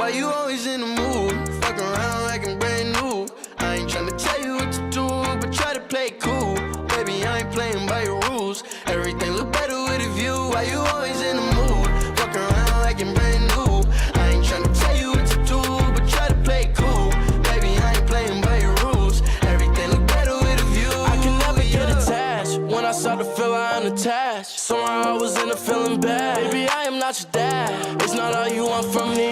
Why you always in the mood? Fuck around like I'm brand new. I ain't tryna tell you what to do, but try to play it cool. Baby, I ain't playing by your rules. Everything look better with a view. Why you always in the mood? Fuck around like I'm brand new. I ain't tryna tell you what to do, but try to play it cool. Baby, I ain't playing by your rules. Everything look better with a view. I can never get attached. When I start to feel I'm unattached, somehow I was in a feeling bad. Baby, I am not your dad. It's not all you want from me.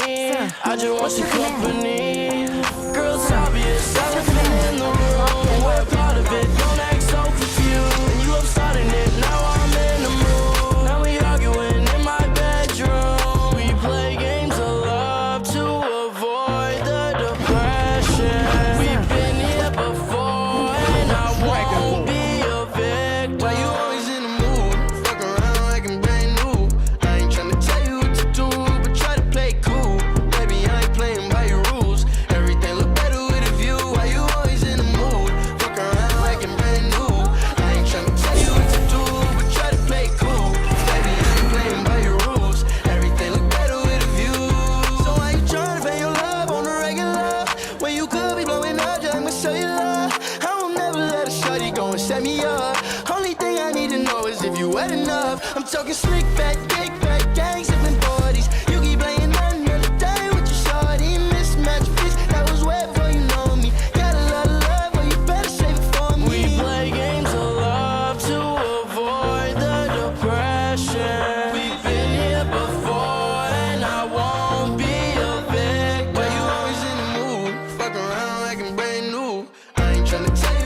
I just want your company. Girl, it's obvious, elephant in the room, and we're part of it. Don't act so confused. And you up starting it, now I'm in the mood. Now we arguing in my bedroom. We play games of love to avoid the depression. We've been here before, and I won't be a victim. Why you always in the mood? Fuck around like I'm brand new. I ain't tryna tell you what to do, but try to play it cool. Baby, I ain't playing by your rules. Everything look better with a view. Why you always in the mood? Fuck around like I'm brand new. I ain't tryna tell you what to do, but try to play it cool. Baby, I ain't playing by your rules. Everything look better with a view. So why you tryna pay your love on the regular when you could be blowing up just like my cellular? I will never let a shorty go and set me up. Only thing I need to know is if you wet enough. I'm talking slick back, kick back, gangs, different bodies. You keep playing another day with your shorty. Mismatch fits, that was wet before you know me. Got a lot of love, but you better save it for me. We play games of love to avoid the depression. We've been here before, and I won't be a victim. Why you always in the mood? Fuck around like I'm brand new. I ain't tryna tell